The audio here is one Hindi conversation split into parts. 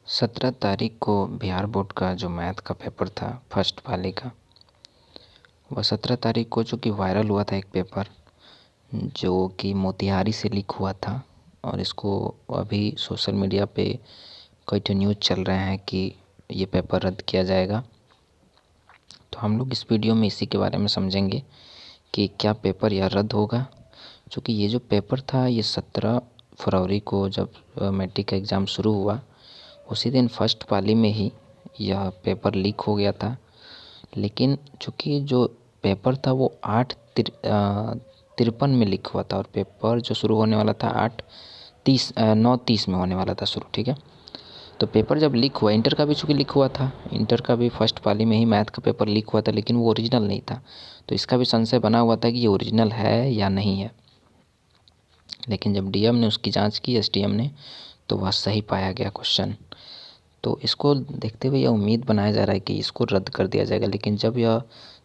17 तारीख को बिहार बोर्ड का जो मैथ का पेपर था फर्स्ट वाले का, वह 17 तारीख को चूँकि वायरल हुआ था एक पेपर जो कि मोतिहारी से लीक हुआ था। और इसको अभी सोशल मीडिया पे कई तो न्यूज़ चल रहे हैं कि ये पेपर रद्द किया जाएगा। तो हम लोग इस वीडियो में इसी के बारे में समझेंगे कि क्या पेपर यह रद्द होगा। चूँकि ये जो पेपर था ये 17 फरवरी को जब मैट्रिक का एग्ज़ाम शुरू हुआ, उसी दिन फर्स्ट पाली में ही यह पेपर लीक हो गया था। लेकिन चूँकि जो पेपर था वो 8:53 में लीक हुआ था और पेपर जो शुरू होने वाला था 9:30 में होने वाला था शुरू, ठीक है। तो पेपर जब लीक हुआ, इंटर का भी चूँकि लीक हुआ था, इंटर का भी फर्स्ट पाली में ही मैथ का पेपर लीक हुआ था, लेकिन वो ओरिजिनल नहीं था। तो इसका भी संशय बना हुआ था कि ये ओरिजिनल है या नहीं है। लेकिन जब डीएम ने उसकी जांच की, एसडीएम ने, तो वह सही पाया गया क्वेश्चन। तो इसको देखते हुए यह उम्मीद बनाया जा रहा है कि इसको रद्द कर दिया जाएगा। लेकिन जब यह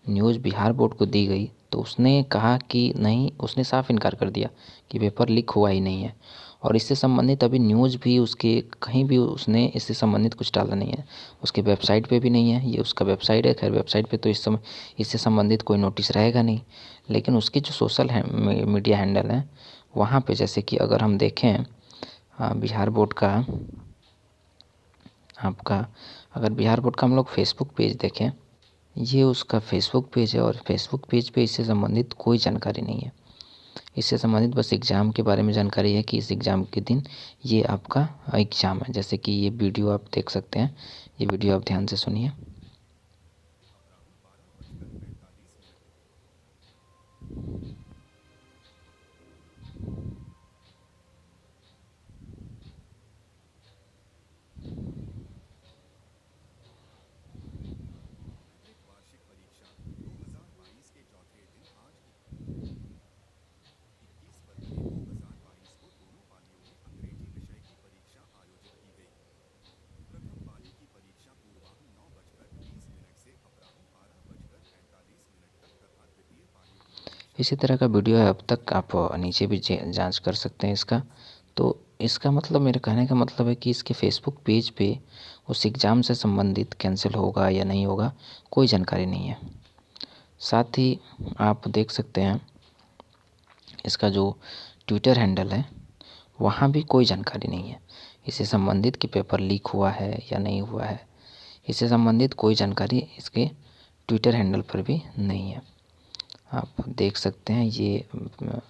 न्यूज़ बिहार बोर्ड को दी गई तो उसने कहा कि नहीं, उसने साफ इनकार कर दिया कि पेपर लीक हुआ ही नहीं है। और इससे संबंधित अभी न्यूज़ भी उसके कहीं भी उसने इससे संबंधित कुछ डाला नहीं है। उसके वेबसाइट पे भी नहीं है, ये उसका वेबसाइट है। खैर, वेबसाइट पे तो इस समय इससे संबंधित कोई नोटिस रहेगा नहीं। लेकिन उसकी जो सोशल मीडिया हैंडल है वहाँ पे, जैसे कि अगर हम देखें बिहार बोर्ड का अगर बिहार बोर्ड का हम लोग फेसबुक पेज देखें, ये उसका फेसबुक पेज है और फेसबुक पेज पे इससे संबंधित कोई जानकारी नहीं है। इससे संबंधित बस एग्ज़ाम के बारे में जानकारी है कि इस एग्ज़ाम के दिन ये आपका एग्ज़ाम है। जैसे कि ये वीडियो आप देख सकते हैं, ये वीडियो आप ध्यान से सुनिए। इसी तरह का वीडियो है, अब तक आप नीचे भी जांच कर सकते हैं इसका। तो इसका मतलब, मेरे कहने का मतलब है कि इसके फेसबुक पेज पे उस एग्ज़ाम से संबंधित कैंसिल होगा या नहीं होगा, कोई जानकारी नहीं है। साथ ही आप देख सकते हैं इसका जो ट्विटर हैंडल है वहाँ भी कोई जानकारी नहीं है इससे संबंधित कि पेपर लीक हुआ है या नहीं हुआ है। इससे संबंधित कोई जानकारी इसके ट्विटर हैंडल पर भी नहीं है। आप देख सकते हैं ये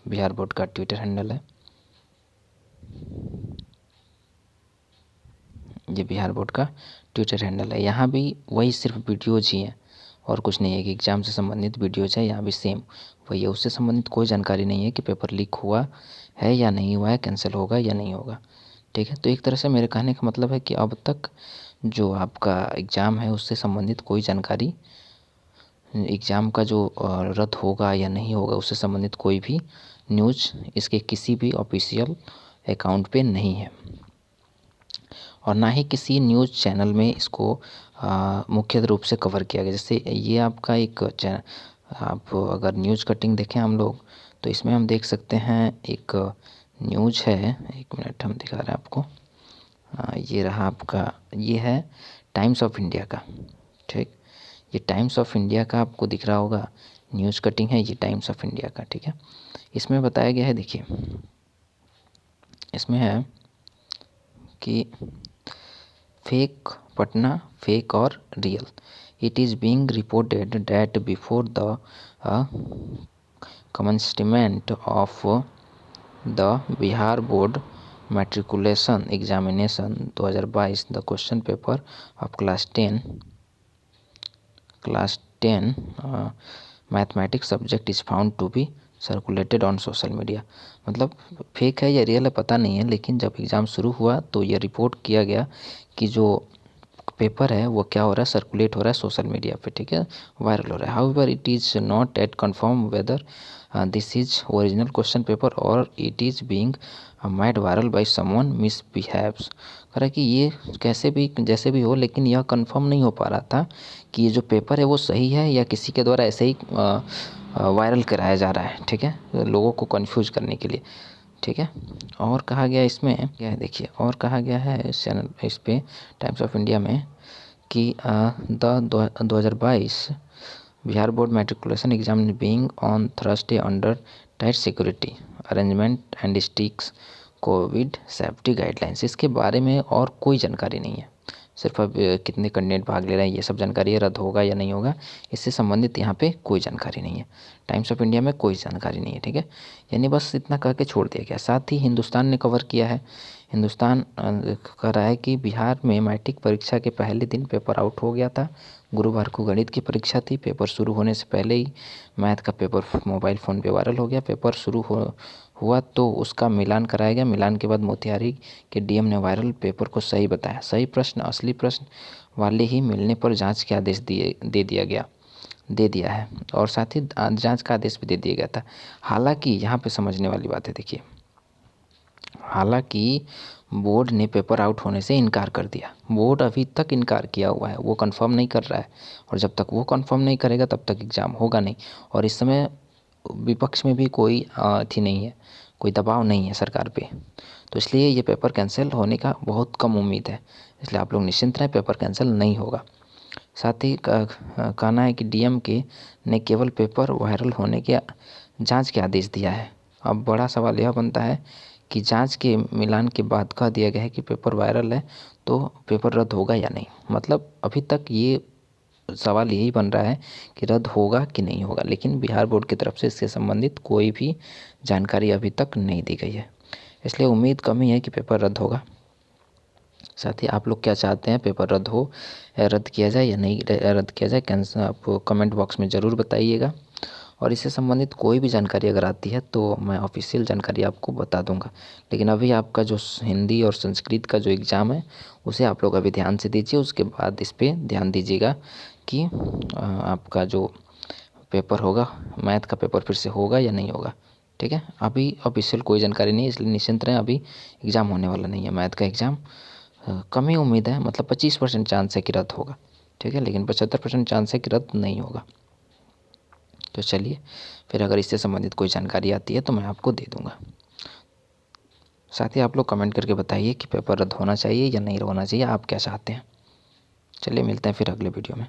बिहार बोर्ड का ट्विटर हैंडल है। ये बिहार बोर्ड का ट्विटर हैंडल है। यहाँ भी वही सिर्फ वीडियोज ही हैं और कुछ नहीं है कि एग्ज़ाम से संबंधित वीडियोज है। यहाँ भी सेम वही है, उससे संबंधित कोई जानकारी नहीं है कि पेपर लीक हुआ है या नहीं हुआ है, कैंसिल होगा या नहीं होगा, ठीक है। तो एक तरह से मेरे कहने का मतलब है कि अब तक जो आपका एग्ज़ाम है उससे संबंधित कोई जानकारी, एग्ज़ाम का जो रद्द होगा या नहीं होगा उससे संबंधित कोई भी न्यूज़ इसके किसी भी ऑफिशियल अकाउंट पे नहीं है और ना ही किसी न्यूज़ चैनल में इसको मुख्य रूप से कवर किया गया। जैसे ये आपका एक आप अगर न्यूज़ कटिंग देखें हम लोग, तो इसमें हम देख सकते हैं एक न्यूज़ है, एक मिनट हम दिखा रहे हैं आपको। ये रहा आपका, ये है टाइम्स ऑफ इंडिया का, ठीक। ये टाइम्स ऑफ इंडिया का आपको दिख रहा होगा, न्यूज़ कटिंग है ये टाइम्स ऑफ इंडिया का, ठीक है। इसमें बताया गया है, देखिए इसमें है कि फेक पटना, फेक और real. It is being reported that before the commencement of the Bihar board matriculation examination 2022 the question paper of class 10 mathematics subject is found to be circulated on social media. मतलब फेक है या रियल है पता नहीं है, लेकिन जब एग्ज़ाम शुरू हुआ तो ये रिपोर्ट किया गया कि जो पेपर है वो क्या हो रहा है, सर्कुलेट हो रहा है सोशल मीडिया पे, ठीक है, वायरल हो रहा है। However it is not at confirm whether this is original question paper और it is being made viral by someone misbehaves. कह रहा है कि ये कैसे भी जैसे भी हो, लेकिन यह कंफर्म नहीं हो पा रहा था कि ये जो पेपर है वो सही है या किसी के द्वारा ऐसे ही वायरल कराया जा रहा है, ठीक है, लोगों को कंफ्यूज करने के लिए। ठीक है। और कहा गया इसमें क्या है देखिए, और कहा गया है इस चैनल इस पे टाइम्स ऑफ इंडिया में कि 2022 Bihar board matriculation exam being on Thursday under tight security arrangement and strict Covid safety guidelines. इसके बारे में और कोई जानकारी नहीं है, सिर्फ अब कितने कैंडिडेट भाग ले रहे हैं ये सब जानकारी है, रद्द होगा या नहीं होगा इससे संबंधित यहाँ पे कोई जानकारी नहीं है। टाइम्स ऑफ इंडिया में कोई जानकारी नहीं है, ठीक है। यानी बस इतना कह के छोड़ दिया गया। साथ ही हिंदुस्तान ने कवर किया है, हिंदुस्तान कह रहा है कि बिहार में मैट्रिक परीक्षा के पहले दिन पेपर आउट हो गया था। गुरुवार को गणित की परीक्षा थी, पेपर शुरू होने से पहले ही मैथ का पेपर मोबाइल फ़ोन पे वायरल हो गया। पेपर शुरू हुआ तो उसका मिलान कराया गया। मिलान के बाद मोतिहारी के डीएम ने वायरल पेपर को सही बताया। सही प्रश्न असली प्रश्न वाले ही मिलने पर जांच के आदेश दे दिया है और साथ ही जांच का आदेश भी दे दिया गया था। हालांकि यहाँ पे समझने वाली बात है देखिए, हालांकि बोर्ड ने पेपर आउट होने से इनकार कर दिया। बोर्ड अभी तक इनकार किया हुआ है, वो कंफर्म नहीं कर रहा है और जब तक वो कंफर्म नहीं करेगा तब तक एग्ज़ाम होगा नहीं। और इस समय विपक्ष में भी कोई थी नहीं है, कोई दबाव नहीं है सरकार पे, तो इसलिए ये पेपर कैंसिल होने का बहुत कम उम्मीद है। इसलिए आप लोग निश्चिंत रहें, पेपर कैंसिल नहीं होगा। साथ ही कहना है कि डीएम के ने केवल पेपर वायरल होने के जांच के आदेश दिया है। अब बड़ा सवाल यह बनता है कि जांच के मिलान के बाद कह दिया गया है कि पेपर वायरल है तो पेपर रद्द होगा या नहीं। मतलब अभी तक ये सवाल यही बन रहा है कि रद्द होगा कि नहीं होगा, लेकिन बिहार बोर्ड की तरफ से इससे संबंधित कोई भी जानकारी अभी तक नहीं दी गई है। इसलिए उम्मीद कम ही है कि पेपर रद्द होगा। साथ ही आप लोग क्या चाहते हैं, पेपर रद्द हो, रद्द किया जाए या नहीं रद्द किया जाए, कैंसिल आप कमेंट बॉक्स में ज़रूर बताइएगा। और इससे संबंधित कोई भी जानकारी अगर आती है तो मैं ऑफिशियल जानकारी आपको बता दूंगा। लेकिन अभी आपका जो हिंदी और संस्कृत का जो एग्ज़ाम है उसे आप लोग अभी ध्यान से दीजिए, उसके बाद इस पर ध्यान दीजिएगा कि आपका जो पेपर होगा मैथ का पेपर फिर से होगा या नहीं होगा, ठीक है। अभी ऑफिशियल कोई जानकारी नहीं है, इसलिए निश्चिंत रहें, अभी एग्ज़ाम होने वाला नहीं है मैथ का एग्ज़ाम। कम ही उम्मीद है, मतलब 25% चांस है कि रद्द होगा, ठीक है, लेकिन 75% चांस है कि रद्द नहीं होगा। तो चलिए फिर अगर इससे संबंधित कोई जानकारी आती है तो मैं आपको दे दूंगा। साथ ही आप लोग कमेंट करके बताइए कि पेपर रद्द होना चाहिए या नहीं होना चाहिए, आप क्या चाहते हैं। चलिए मिलते हैं फिर अगले वीडियो में।